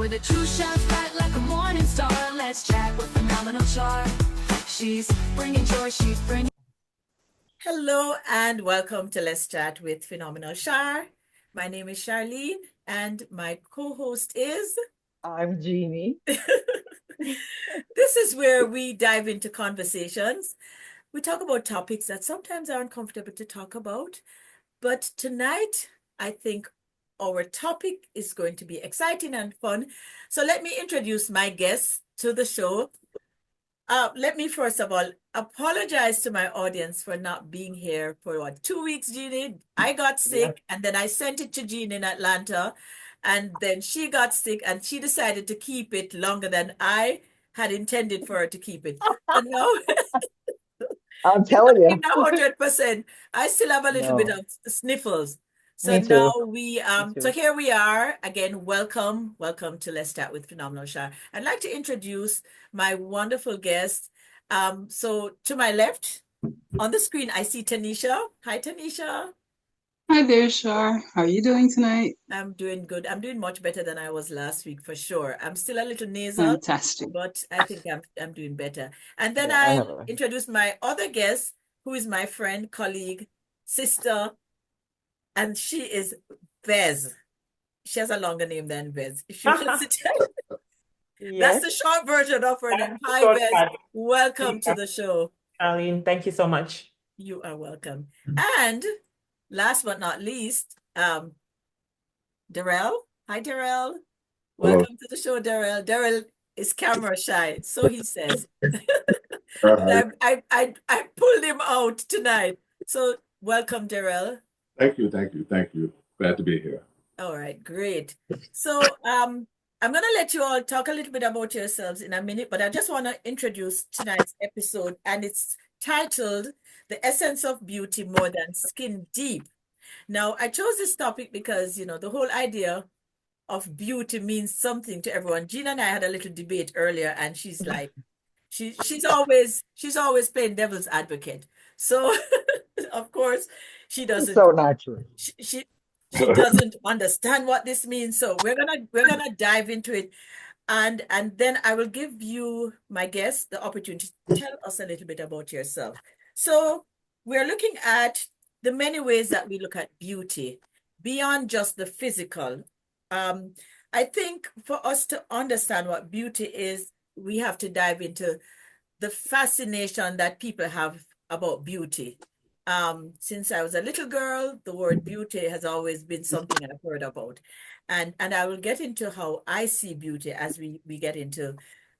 With a true chef, bright like a morning star. Let's chat with phenomenal Char. She's bringing joy, she's bringing. Hello and welcome to Let's Chat with Phenomenal Char. My name is Charlene and my co-host is. I'm Jeannie. This is where we dive into conversations. We talk about topics that sometimes are uncomfortable to talk about, but tonight I think our topic is going to be exciting and fun. So let me introduce my guests to the show. Let me first of all apologize to my audience for not being here for 2 weeks, Jeannie. I got sick and then I sent it to Jean in Atlanta, and then she got sick and she decided to keep it longer than I had intended for her to keep it. So now I'm it's telling not you. even 100%. I still have a little bit No, of sniffles. So me now too. Me so too. here we are again. Welcome to Let's Chat with Phenomenal Shah. I'd like to introduce my wonderful guest. So to my left on the screen, I see Tanisha. Hi, Tanisha. Hi there, Shar. How are you doing tonight? I'm doing good. I'm doing much better than I was last week for sure. I'm still a little nasal, Fantastic. but I think I'm doing better. And then Yeah, I I'll have a. introduce my other guest, who is my friend, colleague, sister, and she is Vez. She has a longer name than Vez. If she wants to tell, that's Yes. the short version of her name. Hi, Short Vez. cut. Welcome to the show. Charlene, thank you so much. You are welcome. And last but not least, Derrell. Hi, Derrell. Hello. Welcome to the show, Derrell. Derrell is camera shy, so he says. Hi. I pulled him out tonight. So welcome, Derrell. Thank you, thank you, thank you. Glad to be here. All right, great. So I'm gonna let you all talk a little bit about yourselves in a minute, but I just want to introduce tonight's episode, and it's titled "The Essence of Beauty More Than Skin Deep." Now, I chose this topic because, the whole idea of beauty means something to everyone. Gina and I had a little debate earlier, and she's like, she's always playing devil's advocate. So, of course, she It's doesn't so not true. she doesn't understand what this means. So we're gonna dive into it, and then I will give you, my guest, the opportunity to tell us a little bit about yourself. So we're looking at the many ways that we look at beauty beyond just the physical. I think for us to understand what beauty is, we have to dive into the fascination that people have about beauty. Since I was a little girl, the word beauty has always been something I've heard about. And I will get into how I see beauty as we get into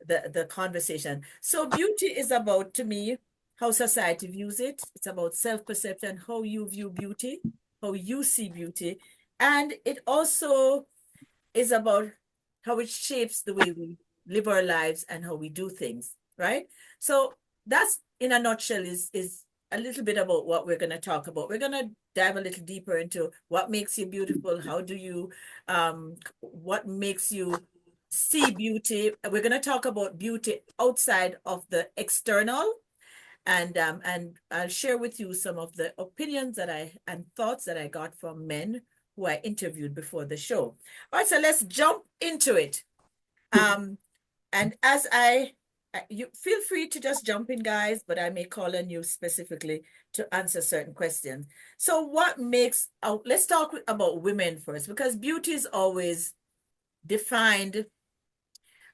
the conversation. So beauty is about, to me, how society views it. It's about self-perception, how you view beauty, how you see beauty. And it also is about how it shapes the way we live our lives and how we do things, right? So that's, in a nutshell, is a little bit about what we're going to talk about. We're going to dive a little deeper into what makes you beautiful, how do you, what makes you see beauty. We're going to talk about beauty outside of the external, and I'll share with you some of the opinions and thoughts that I got from men who I interviewed before the show. All right, so let's jump into it. And as you feel free to just jump in, guys, but I may call on you specifically to answer certain questions. So what makes, let's talk about women first, because beauty is always defined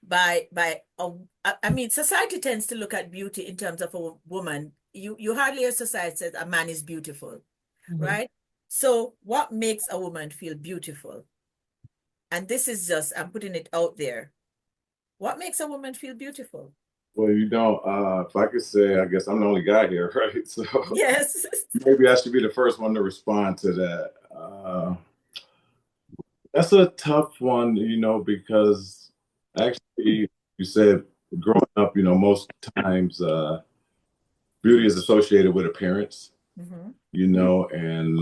by I mean, society tends to look at beauty in terms of a woman. You hardly hear society says a man is beautiful, right? So what makes a woman feel beautiful? And this is just, I'm putting it out there. What makes a woman feel beautiful? Well, if I could say, I guess I'm the only guy here, right? So Yes. maybe I should be the first one to respond to that. That's a tough one, because actually, you said growing up, most times beauty is associated with appearance, Mhm. and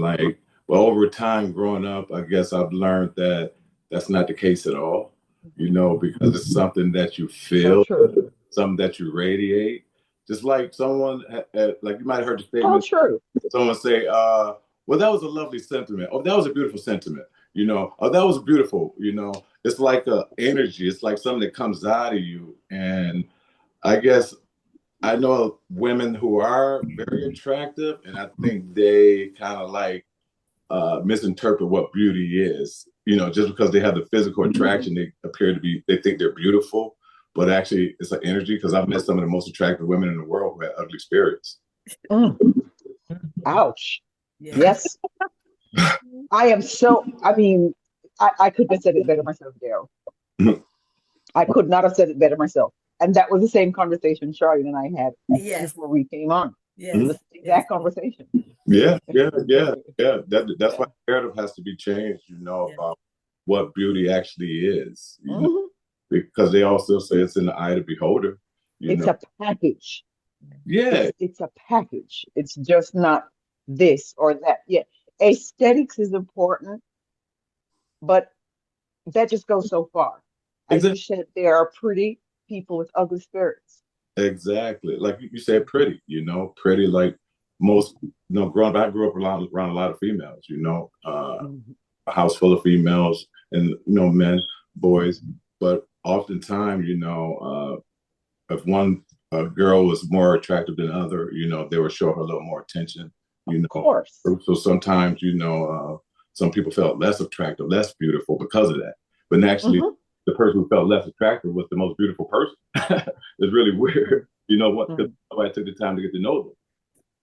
well, over time growing up, I guess I've learned that that's not the case at all, because it's something that you So feel, true. something that you radiate. Just like someone, like you might have heard the So statement, true. someone say, well, that was a lovely sentiment. Oh, that was a beautiful sentiment. Oh, that was beautiful. It's like a energy. It's like something that comes out of you. And I guess I know women who are very attractive, and I think they kind of like misinterpret what beauty is. Just because they have the physical attraction, they think they're beautiful, but actually it's an energy. Because I've met some of the most attractive women in the world who have ugly spirits. Mm. Ouch. Yeah. Yes. I mean, I couldn't have said it better myself, Daryl. I could not have said it better myself. And that was the same conversation Charlotte and I had Yes. before we came on. Yes. The exact conversation. Yeah. That's why narrative has to be changed, about what beauty actually is, Mhm. because they also say it's in the eye of the beholder. It's a package. Yeah, It's a package. It's just not this or that. Yeah. Aesthetics is important, but that just goes so far. As you said, there are pretty people with ugly spirits. exactly. Like you said, pretty, pretty like most, growing up, I grew up around a lot of females, a house full of females and, men, boys. But oftentimes, if one girl was more attractive than other, they would show her a little more attention, Of course. So sometimes, some people felt less attractive, less beautiful because of that. But actually, the person who felt less attractive was the most beautiful person. It's really weird. Because nobody took the time to get to know them.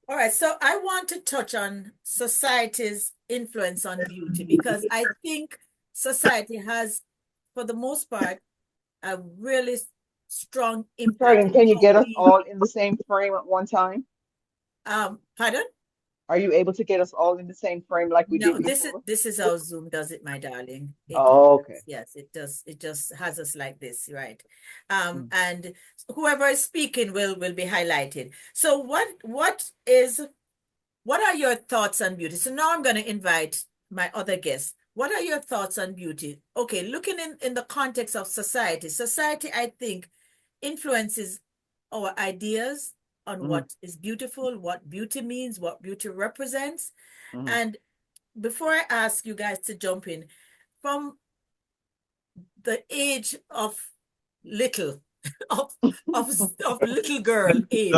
All right, so I want to touch on society's influence on beauty, because I think society has, for the most part, a really strong impact Charlene, on can you how get us we, all in the same frame at one time? pardon? Are you able to get us all in the same frame like we No, did before? this is how Zoom does it, my darling. Oh, okay. Yes, it does. It just has us like this, right? And whoever is speaking will be highlighted. So what are your thoughts on beauty? So now I'm going to invite my other guests. What are your thoughts on beauty? Okay, looking in the context of society. Society, I think, influences our ideas on what is beautiful, what beauty means, what beauty represents. And before I ask you guys to jump in, from the age of little, of little girl age,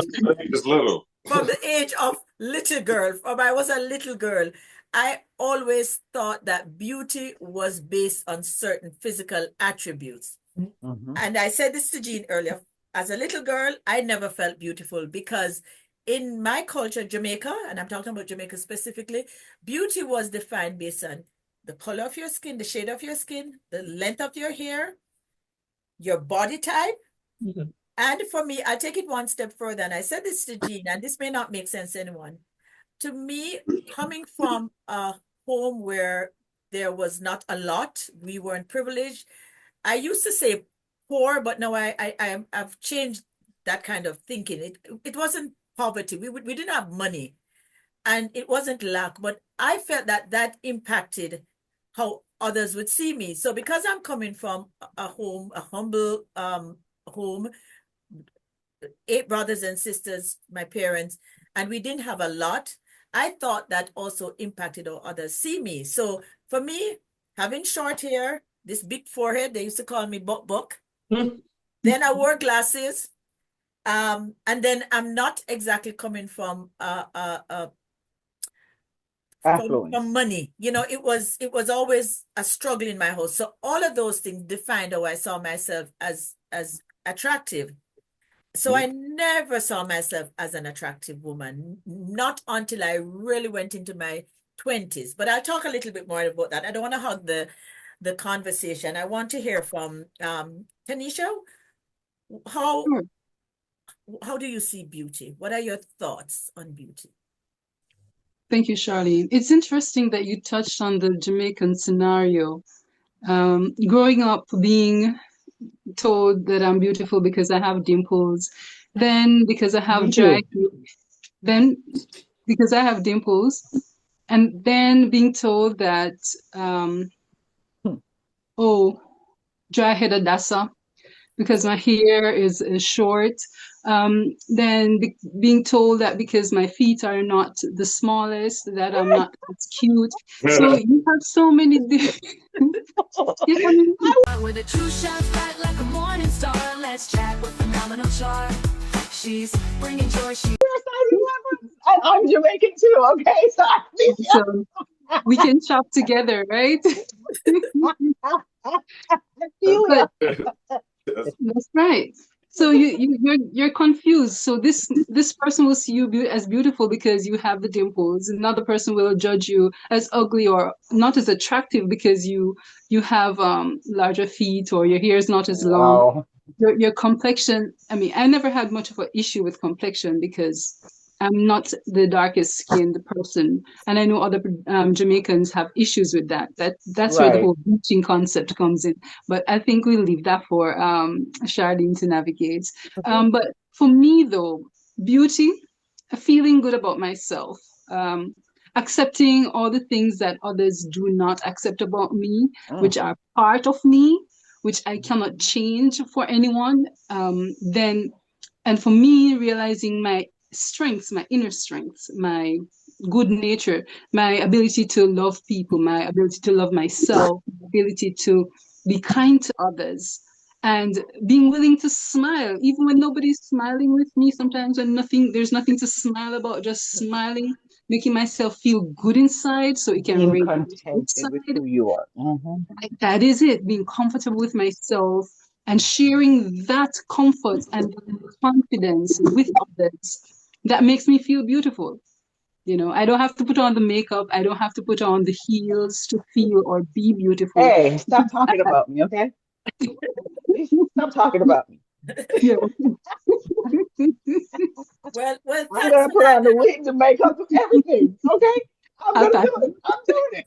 Just little. from the age of little girl, from I was a little girl, I always thought that beauty was based on certain physical attributes. And I said this to Jean earlier. As a little girl, I never felt beautiful because in my culture, Jamaica, and I'm talking about Jamaica specifically, beauty was defined based on the color of your skin, the shade of your skin, the length of your hair, your body type. And for me, I'll take it one step further. And I said this to Jean, and this may not make sense to anyone. To me, coming from a home where there was not a lot, we weren't privileged. I used to say poor, but now I've changed that kind of thinking. It wasn't poverty. We didn't have money, and it wasn't lack, but I felt that impacted how others would see me. So because I'm coming from a humble home, 8 brothers and sisters, my parents, and we didn't have a lot, I thought that also impacted how others see me. So for me, having short hair, this big forehead, they used to call me Buck. Then I wore glasses. And then I'm not exactly coming from from money. It was always a struggle in my house. So all of those things defined how I saw myself as attractive. So I never saw myself as an attractive woman, not until I really went into my 20s. But I'll talk a little bit more about that. I don't want to hog the conversation. I want to hear from Tanisha. How do you see beauty? What are your thoughts on beauty? Thank you, Charlene. It's interesting that you touched on the Jamaican scenario. Growing up being told that I'm beautiful because I have dimples, then because I have then because I have dimples, and then being told that, oh, dry-headed Dassa, because my hair is short. Then being told that because my feet are not the smallest, that I'm not as cute. So you have so many different. You have many- With a true shine bright like a morning star, let's chat with phenomenal Char. She's bringing joy. She We're sizing reference. And I'm Jamaican too, okay? So I feel So we can shop together, right? I feel ya. But that's right. So you're confused. So this person will see you as beautiful because you have the dimples. Another person will judge you as ugly or not as attractive because you have larger feet or your hair is not as long. Wow. Your complexion. I mean, I never had much of an issue with complexion because I'm not the darkest skinned person, and I know other Jamaicans have issues with that. That's where the Right. whole bleaching concept comes in. But I think we'll leave that for Charlene to navigate. But for me, though, beauty, feeling good about myself, accepting all the things that others do not accept about me, which are part of me, which I cannot change for anyone. Then, and for me, realizing my strengths, my inner strengths, my good nature, my ability to love people, my ability to love myself, my ability to be kind to others, and being willing to smile, even when nobody's smiling with me. Sometimes when there's nothing to smile about, just smiling, making myself feel good inside so it can Being radiate contented with outside. who you are. Mhm. That is it, being comfortable with myself and sharing that comfort and confidence with others. That makes me feel beautiful. I don't have to put on the makeup. I don't have to put on the heels to feel or be beautiful. Hey, stop talking about me, okay? Stop talking about me. Yeah. Well, I'm thanks gonna for put that. on the wig, the makeup, everything, okay? I'm I'll gonna pass do it. I'm doing it.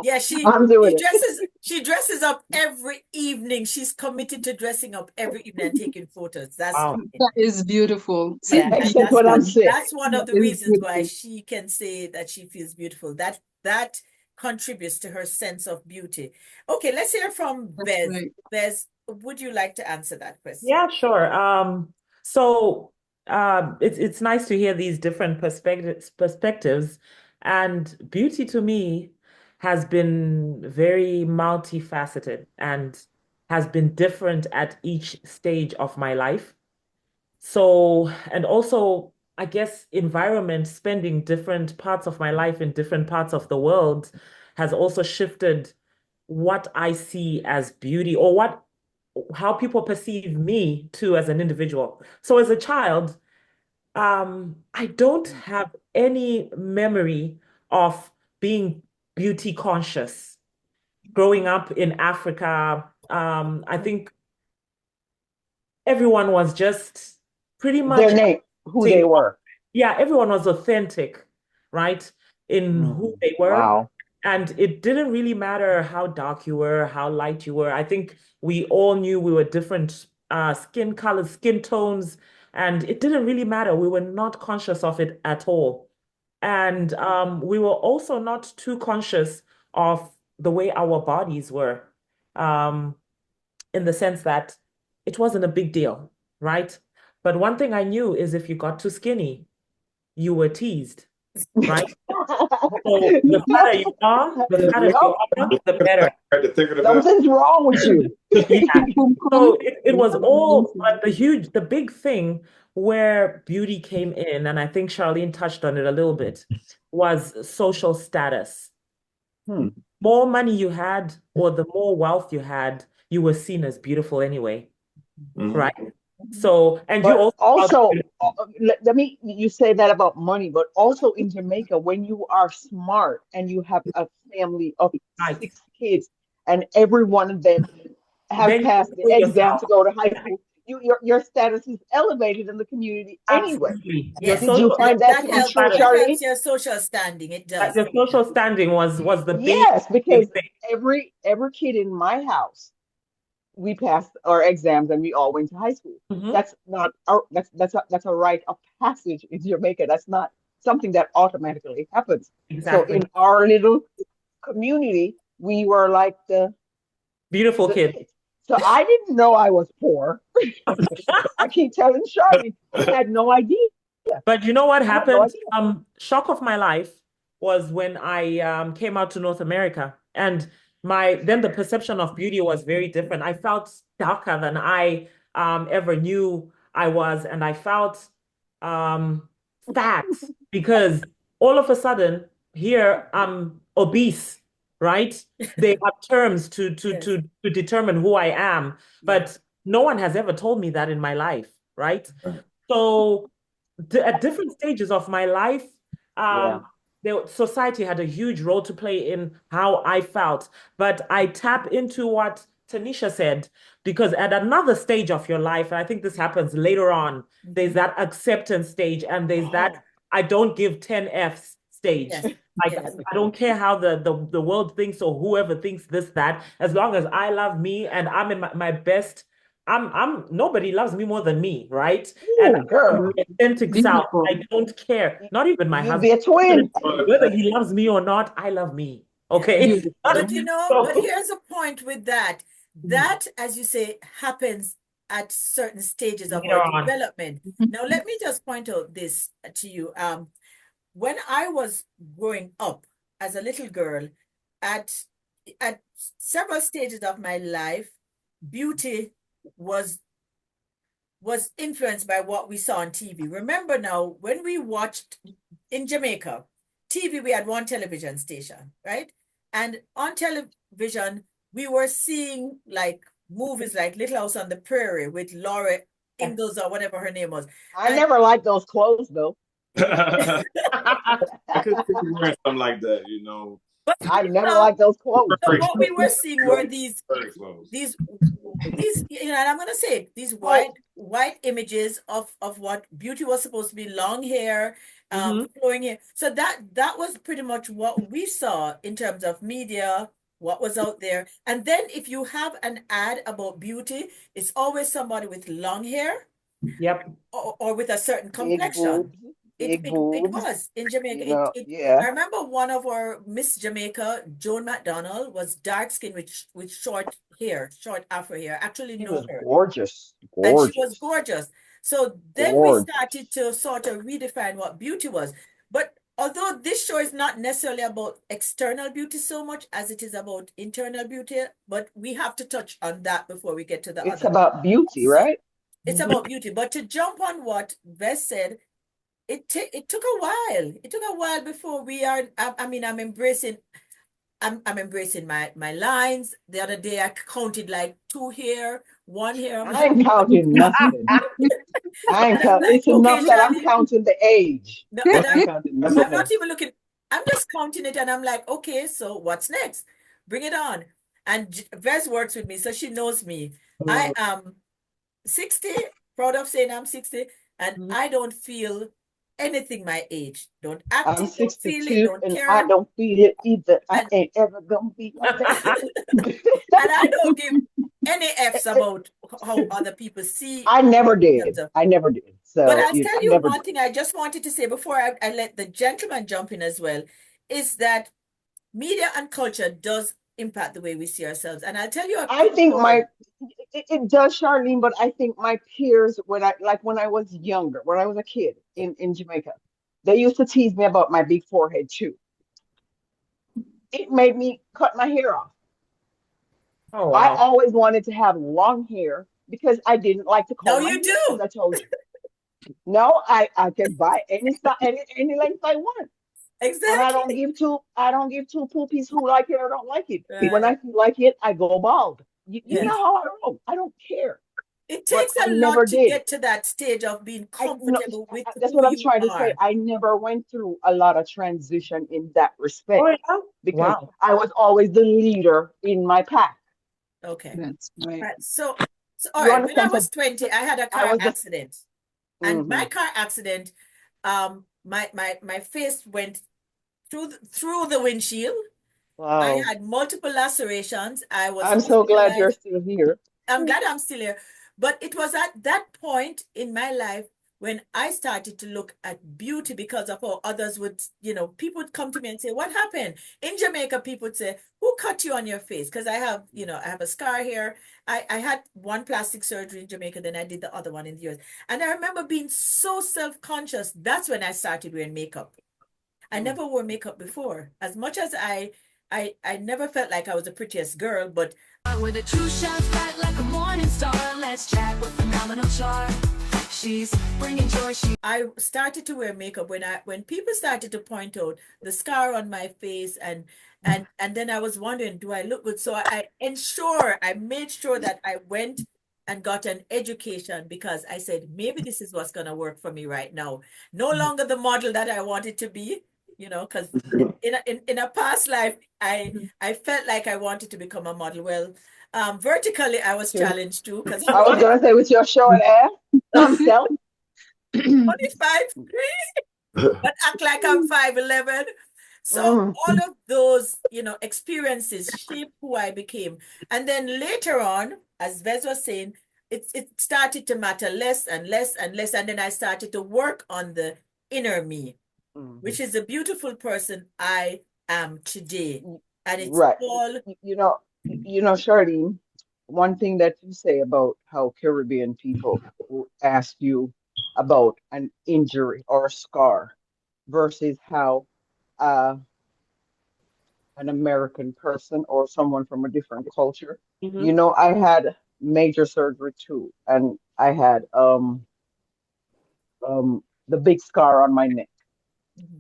Yeah, she I'm she doing it. dresses up every evening. She's committed to dressing up every evening and taking photos. That's Wow. That is beautiful. yeah, and Except when I'm sick. that's one of That the is reasons why beautiful. she can say that she feels beautiful. That contributes to her sense of beauty. Okay, let's hear from That's Vez. right. Vez, would you like to answer that question? Yeah, sure. So it's nice to hear these different perspectives, and beauty to me has been very multifaceted and has been different at each stage of my life. So, and also, I guess environment, spending different parts of my life in different parts of the world has also shifted what I see as beauty or how people perceive me too as an individual. So as a child, I don't have any memory of being beauty conscious. Growing up in Africa, I think everyone was just pretty Their much name, who acting. they were. Yeah, everyone was authentic, right, in who they were. Wow. And it didn't really matter how dark you were, how light you were. I think we all knew we were different skin colors, skin tones, and it didn't really matter. We were not conscious of it at all. And we were also not too conscious of the way our bodies were, um, in the sense that it wasn't a big deal, right? But one thing I knew is if you got too skinny, you were teased, right? So the fatter Yep. you are, the better. Had to think of the best. Something's wrong with you. Yeah. Pum So pum. it was all, but the big thing where beauty came in, and I think Charlene touched on it a little bit, was social status. Hmm. More money you had, or the more wealth you had, you were seen as beautiful anyway, Mhm. right? So, and you But also felt also, beautiful, let me, you say that about money, but also in Jamaica, when you are smart and you have a family of right? 6 kids and every one of them have Then you passed the know exam yourself. to go to high school, your status is elevated in the community anyway. Absolutely. Your Yes, Did you social, your find that that to be social helps. true, status, That helps Charlene? your social standing. It does. your social standing was the Yes, big because thing. every kid in my house, we passed our exams and we all went to high school. Mhm. That's not our, that's a rite of passage in Jamaica. That's not something that automatically happens. So Exactly. in our little community, we were like Beautiful The kid. it. So I didn't know I was poor. I keep telling Charlie, I had no idea. But you know what I had no happened? idea. Shock of my life was when I came out to North America, and then the perception of beauty was very different. I felt darker than I ever knew I was, and I felt um fat because all of a sudden here I'm obese, right? They have terms Yes. to determine who I am, Yeah. but no one has ever told me that in my life, right? Right. So at different stages of my life, Yeah. society had a huge role to play in how I felt. But I tap into what Tanisha said, because at another stage of your life, and I think this happens later on, there's that acceptance stage, and there's that Oh, I don't give 10 Fs stage. Yes. Like, Yes. I don't care how the world thinks or whoever thinks this, that, as long as I love me and I'm in my best, nobody loves me more than me, right? And ooh, I'm girl, my authentic self. Beautiful. I don't care. Not even my you be husband. a twin. Whether he loves me or not, I love me. Yeah. Okay. But Beautiful. but So here's a point with that. That, as you say, happens at certain stages of later our on. development. Now, let me just point out this to you. When I was growing up as a little girl, at at several stages of my life, beauty was influenced by what we saw on TV. Remember now, when we watched in Jamaica, TV, we had one television station, right? And on television, we were seeing like movies like Little House on the Prairie with Laura Ingalls or whatever her name was. I And never liked those clothes though. I could see you wearing something like that, you know. but I we never saw, liked those clothes. but what we were seeing were Very close. these you know, and I'm gonna say it, these Oh, white images of what beauty was supposed to be: long hair, Mhm. flowing hair. So that was pretty much what we saw in terms of media, what was out there. And then if you have an ad about beauty, it's always somebody with long hair Yep. or with a certain big complexion. boobs, It, big it it boobs. was in Jamaica. You know, yeah. I remember one of our Miss Jamaica, Joan McDonald, was dark skinned with short hair, short afro hair, actually She no was hair. gorgeous, And she was gorgeous, gorgeous. So then we started gorgeous. to sort of redefine what beauty was. But although this show is not necessarily about external beauty so much as it is about internal beauty, but we have to touch on that before we get to the It's other. about beauty, So right? it's Mhm. about beauty. But to jump on what Vez said, it took a while. It took a while before we are. I mean, I'm embracing. I'm embracing my lines. The other day I counted like two hair, one hair. I'm I like, ain't counting nothing. I ain't and I'm count. like, It's okay, enough that I'm Charlie. counting the age. No, and I ain't counting That's I'm okay. not nothing. even looking. I'm just counting it, and I'm like, okay, so what's next? Bring it on. And Vez works with me, so she knows me. I am 60, proud of saying I'm 60, and Mhm. I don't feel anything my age. Don't act I'm it, don't feel it, 62 don't and I care. don't feel it either. I And ain't ever gonna be like that. and I don't give any F's about how other people see I never in terms did. of. I never did. But So, I'll tell I you never one did. thing I just wanted to say before I let the gentleman jump in as well, is that media and culture does impact the way we see ourselves. And I'll tell you a I quick think story. it does, Charlene, but I think my peers, when I was younger, when I was a kid in Jamaica, they used to tease me about my big forehead too. It made me cut my hair off. Oh I wow. always wanted to have long hair because I didn't like to No, comb my you hair, as do. I told you. No, I can buy any style, any length I want. And Exactly. I don't give two poopies who like it or don't like it. When Right. I feel like it, I go bald. You know Yes. how I roll. I don't care. It But takes I a never lot to did. get to that stage of being I no, comfortable with that's who what I'm you trying to say. are. I never went through a lot of transition in that Oh respect yeah. because Wow. I was always the leader in my pack. Okay. That's right. Right. So all You right. When I understand? was So 20, I had a I car was the accident. And my mhm. car accident, my face went through the windshield. I Wow. had multiple lacerations. I was I'm so glad you're hospitalized. still here. I'm glad I'm still here. But it was at that point in my life when I started to look at beauty because of how others would, people would come to me and say, what happened? In Jamaica, people would say, who cut you on your face? Because I have, I have a scar here. I had one plastic surgery in Jamaica, then I did the other one in the US. And I remember being so self-conscious. That's when I started wearing makeup. I never wore makeup before. As much as I never felt like I was the prettiest girl, but With a true shine bright like a morning star, let's chat with phenomenal Char. She's bringing joy. I started to wear makeup when people started to point out the scar on my face and then I was wondering, do I look good? So I made sure that I went and got an education because I said, maybe this is what's going to work for me right now. No longer the model that I wanted to be, because in a past life, I felt like I wanted to become a model. Well, vertically, I was challenged too because I was gonna say with your short hair, self. 25, but act like I'm 5'11". So all of those, experiences shape who I became. And then later on, as Vez was saying, it started to matter less and less and less. And then I started to work on the inner me, which is the beautiful person I am today. And it's Right. all Charlene, one thing that you say about how Caribbean people will ask you about an injury or a scar versus how an American person or someone from a different culture. I had major surgery too, and I had the big scar on my neck.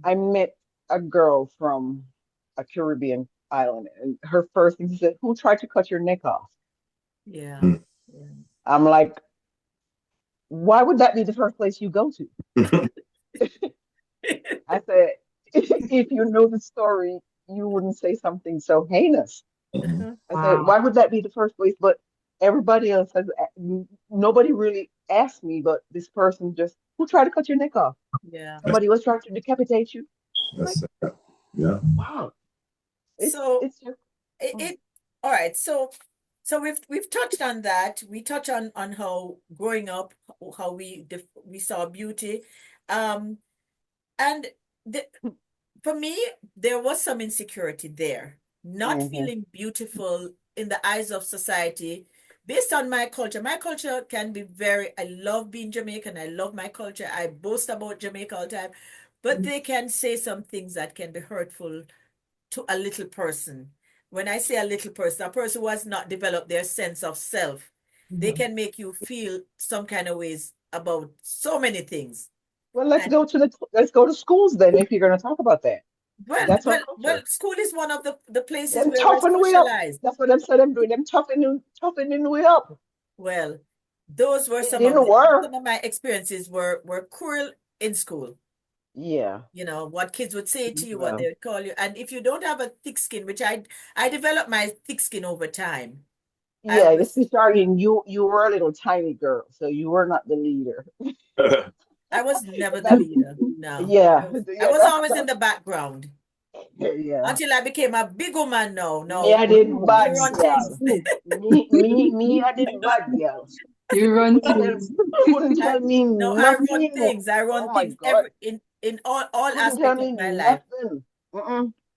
I met a girl from a Caribbean island, and her first thing she said, "Who tried to cut your neck off?" yeah. I'm like, why would that be the first place you go to? I said, if you know the story, you wouldn't say something so heinous. I said, why would that be the first place? But everybody else has, nobody really asked me, but this person just, who tried to cut your neck off? Yeah. Somebody was trying to decapitate you. That's yeah. Wow. So it's just, all right. So we've touched on that. We touched on how growing up, how we saw beauty, and for me there was some insecurity there, not feeling beautiful in the eyes of society based on my culture. My culture can be I love being Jamaican. I love my culture. I boast about Jamaica all the time, but they can say some things that can be hurtful to a little person. When I say a little person, a person who has not developed their sense of self, they can make you feel some kind of ways about so many things. well, let's go to schools then if you're going to talk about that. That's our culture. Well, school is one of the places Them where we're toughen we up. socialized. That's what I'm saying. I'm doing. Them toughening we up. Well, those were It some didn't work. of my experiences were cruel in school. Yeah. What kids would say to you, what Well, they would call you. And if you don't have a thick skin, which I developed my thick skin over time. yeah, you see, Charlene, you were a little tiny girl, so you were not the leader. I was never the That's leader. No. yeah, I was always in the background yeah. until I became a big woman now. Me, No, I did you bad, run girl. things. Me, I did bad, girl. You run Couldn't tell, things. couldn't tell me No, I run nothing. things. I Oh run my things God, in all couldn't tell aspects of me my life. nothing.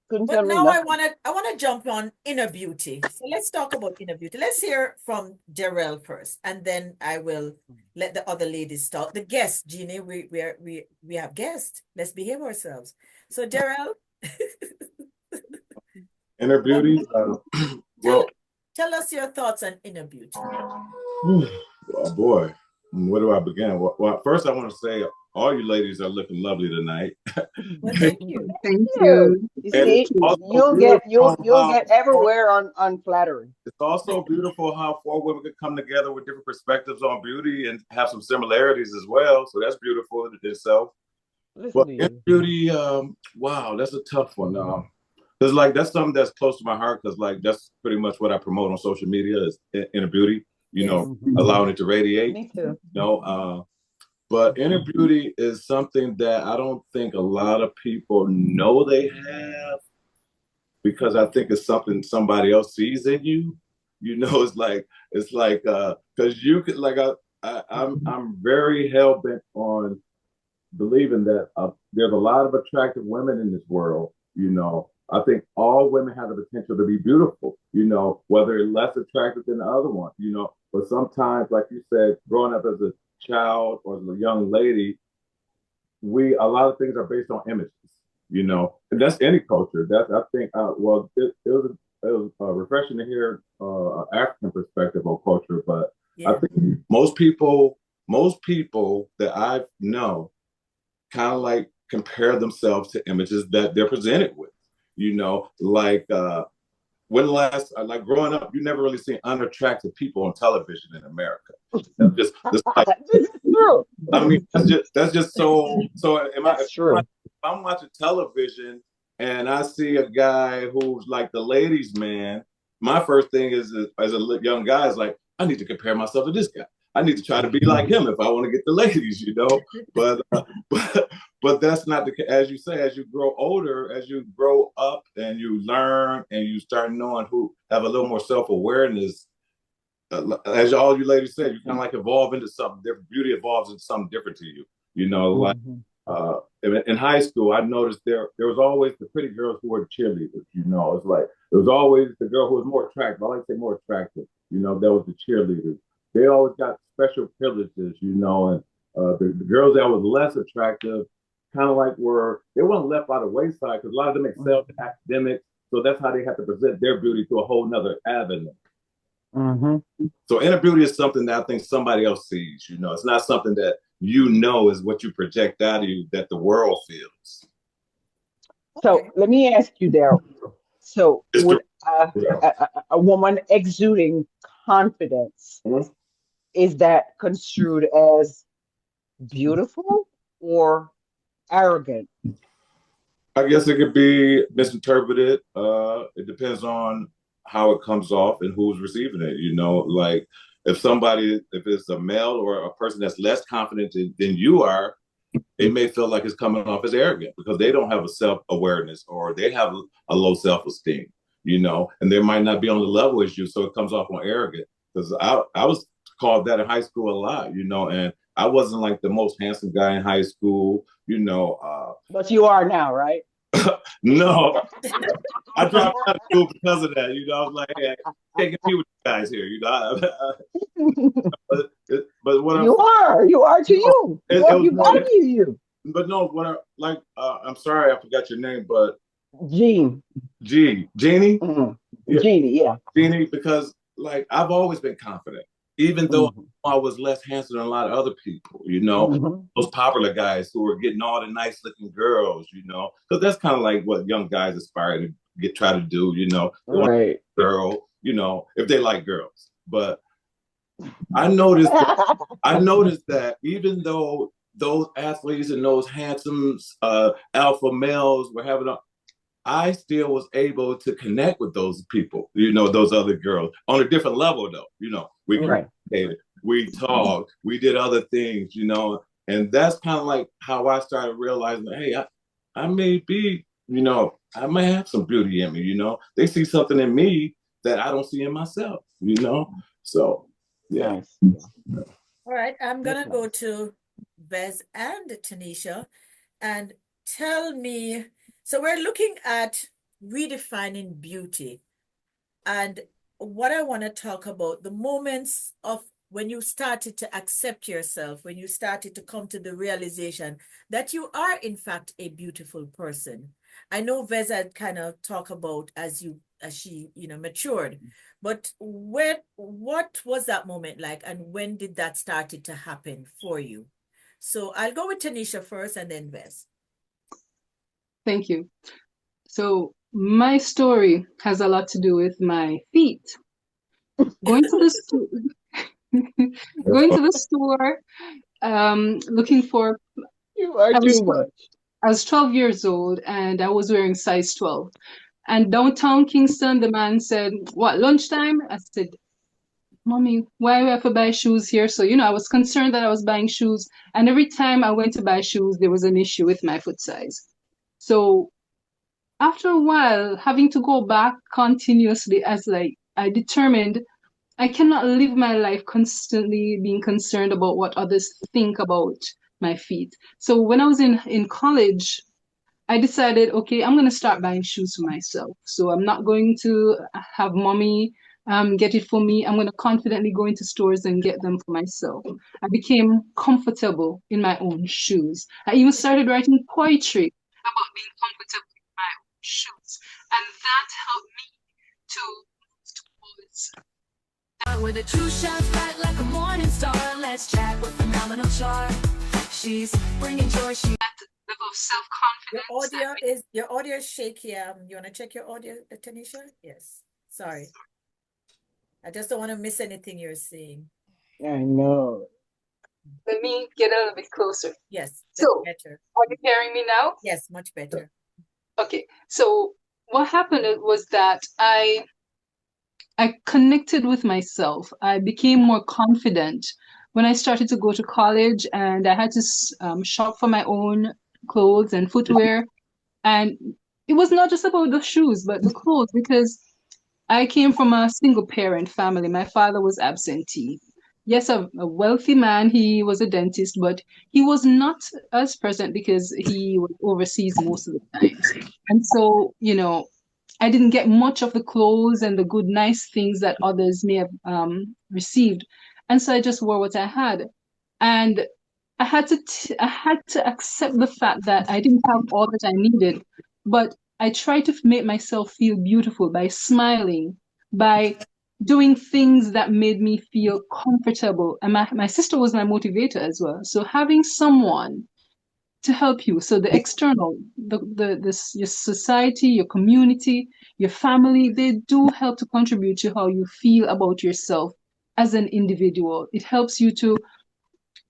Couldn't But tell me now I nothing. wanna jump on inner beauty. So let's talk about inner beauty. Let's hear from Derrell first, and then I will let the other ladies talk. The guests, Jeannie, we have guests. Let's behave ourselves. So Derrell, Inner beauty. Well, tell us your thoughts on inner beauty. oh boy, where do I begin? Well, first I want to say all you ladies are looking lovely tonight. Well, thank you. Thank You, you. you And see, it's also you'll beautiful how get everywhere on flattery. it's also beautiful how four women could come together with different perspectives on beauty and have some similarities as well. So that's beautiful in itself. Listen But to inner you. beauty, wow, that's a tough one. Because that's something that's close to my heart. Because that's pretty much what I promote on social media is inner beauty. Yes. Allowing it to radiate. Me too. But inner beauty is something that I don't think a lot of people know they have, because I think it's something somebody else sees in you. It's like because you could I'm very hell bent on believing that there's a lot of attractive women in this world. I think all women have the potential to be beautiful. Whether they're less attractive than the other one. But sometimes, like you said, growing up as a child or as a young lady, a lot of things are based on images. And that's any culture. That's I think. Well, it was refreshing to hear an African perspective on culture, but I Yeah. think most people that I know kind of like compare themselves to images that they're presented with. Like when last like growing up, you never really seen unattractive people on television in America. That's like, This is true. I mean, that's just so. That's true. If I'm watching television and I see a guy who's like the ladies' man, my first thing is as a young guy is like, I need to compare myself to this guy. I need to try to be like him if I want to get the ladies. But but that's not as you say, as you grow older, as you grow up and you learn and you start knowing who have a little more self-awareness. As all you ladies said, you kind of like evolve into something different. Beauty evolves into something different to you. Like in high school, I noticed there was always the pretty girls who were the cheerleaders. It's like there was always the girl who was more attractive. I like to say more attractive. That was the cheerleaders. They always got special privileges. And the girls that was less attractive, kind of like they weren't left by the wayside because a lot of them excelled in academics. So that's how they had to present their beauty to a whole nother avenue. So inner beauty is something that I think somebody else sees. It's not something that is what you project out of you that the world feels. So let me ask you, Derrell. So would a woman exuding confidence, is that construed as beautiful or arrogant? I guess it could be misinterpreted. It depends on how it comes off and who's receiving it. Like if it's a male or a person that's less confident than you are, they may feel like it's coming off as arrogant because they don't have a self-awareness or they have a low self-esteem, and they might not be on the level as you. So it comes off on arrogant because I was called that in high school a lot, and I wasn't like the most handsome guy in high school, But you are now, right? No, I dropped out of school because of that. I was like, hey, I can't compete with you guys here. But what you are to you. You gotta be you. But no, I'm sorry, I forgot your name, but Jeannie. Jeannie. Yeah. Jeannie, yeah. Jeannie, because like I've always been confident, even though I was less handsome than a lot of other people. Those popular guys who were getting all the nice looking girls. Because that's kind of like what young guys aspire to try to do. Right. Girl, if they like girls, but I noticed that even though those athletes and those handsome alpha males were I still was able to connect with those people, those other girls on a different level though. We communicated, we talked, we did other things, and that's kind of like how I started realizing, hey, I may be, I may have some beauty in me, they see something in me that I don't see in myself, so. Yeah. All right. I'm going to go to Vez and Tanisha and tell me. So we're looking at redefining beauty. And what I want to talk about, the moments of when you started to accept yourself, when you started to come to the realization that you are, in fact, a beautiful person. I know Vez had kind of talked about as she matured. But what was that moment like, and when did that started to happen for you? So I'll go with Tanisha first, and then Vez. Thank you. So my story has a lot to do with my feet. Going to the store, looking for. You are too much. I was 12 years old, and I was wearing size 12. And downtown Kingston, the man said, "What, lunchtime?" I said, "Mommy, why do we have to buy shoes here?" So, I was concerned that I was buying shoes. And every time I went to buy shoes, there was an issue with my foot size. So after a while, having to go back continuously, I determined I cannot live my life constantly being concerned about what others think about my feet. So when I was in college, I decided, okay, I'm going to start buying shoes for myself. So I'm not going to have mommy get it for me. I'm going to confidently go into stores and get them for myself. I became comfortable in my own shoes. I even started writing poetry about being comfortable in my own shoes. And that helped me to move towards With a true shines bright like a morning star. Let's chat with phenomenal Char. She's bringing joy. She that level of self-confidence. Your audio is shaky. You want to check your audio, Tanisha? Yes. Sorry. I just don't want to miss anything you're saying. I know. Let me get a little bit closer. Yes. So, better. are you hearing me now? Yes, much better. Okay. So what happened was that I connected with myself. I became more confident when I started to go to college, and I had to shop for my own clothes and footwear. And it was not just about the shoes, but the clothes, because I came from a single parent family. My father was absentee. Yes, a wealthy man. He was a dentist, but he was not as present because he was overseas most of the time. And so, I didn't get much of the clothes and the good, nice things that others may have received. And so I just wore what I had. And I had to accept the fact that I didn't have all that I needed, but I tried to make myself feel beautiful by smiling, by doing things that made me feel comfortable. And my sister was my motivator as well. So having someone to help you. So the external, your society, your community, your family, they do help to contribute to how you feel about yourself as an individual. It helps you to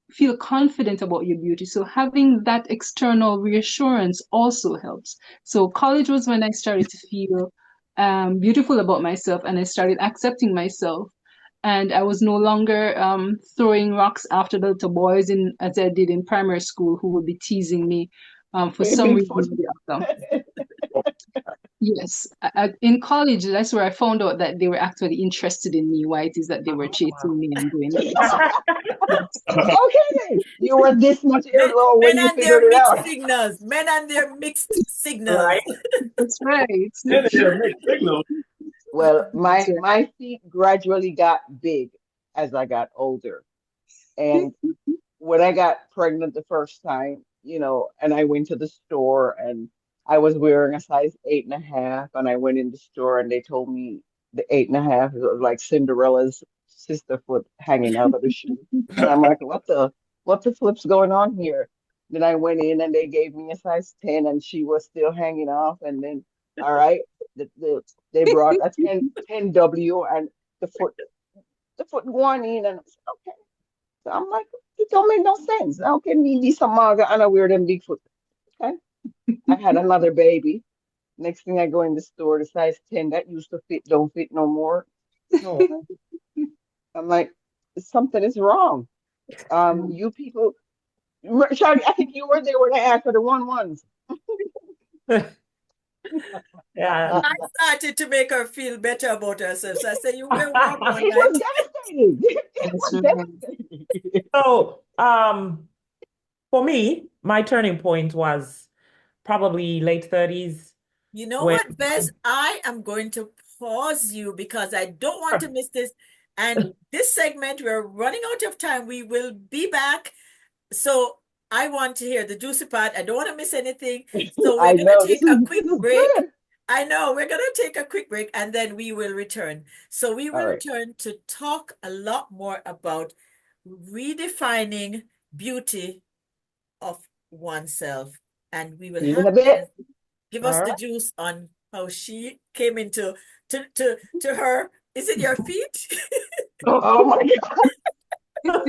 feel confident about your beauty. So having that external reassurance also helps. So college was when I started to feel beautiful about myself, and I started accepting myself. And I was no longer throwing rocks after the little boys as I did in primary school, who would be teasing me for Hey, some reason Bigfoot. or the other. Yes, in college, that's where I found out that they were actually interested in me. Why it is that they were chasing me and doing this. Okay, you were this much Men, airlow when men you and figured their it mixed out. signals. Men and their mixed signals. Right. That's right. And they're mixed signals. Well, That's right. my feet gradually got big as I got older. And when I got pregnant the first time, and I went to the store and I was wearing a size 8.5, and I went in the store and they told me the 8.5 was like Cinderella's sister foot hanging out of the shoe. And I'm like, what the flip's going on here? Then I went in and they gave me a size 10 and she was still hanging off. And then, all right, they brought a 10W and the foot going in, and I said, okay. So I'm like, it don't make no sense. How can me be some maga and I wear them big foot? Okay. I had another baby. Next thing I go in the store, the size 10 that used to fit don't fit no more. No. I'm like, something is wrong. You people, Shawty, I think you were there when I asked for the 1-1s. Yeah. I started to make her feel better about herself. So I said, you wear one It night. was devastating. It That's was right. devastating. So, for me, my turning point was probably late 30s You know when what, Vez? I am going to pause you because I don't want to miss this. And this segment, we're running out of time. We will be back. So I want to hear the juicy part. I don't want to miss anything. So we're I going to know take this a quick is break. good. I know we're going to take a quick break and then we will return. So we All will right. return to talk a lot more about redefining beauty of oneself. And we will See you in have a bit. give all us the right. juice on how she came into to her. Is it your feet? Oh my God. So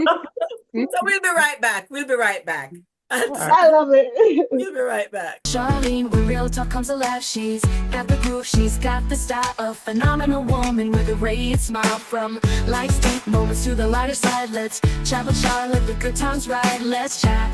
we'll be right back. We'll be right back. I love it. We'll be right back. Charlene, when real talk comes alive, she's got the groove, she's got the style. A phenomenal woman with a radiant smile. From life's deep moments to the lighter side, let's chat with Charlotte, the good times ride. Let's chat.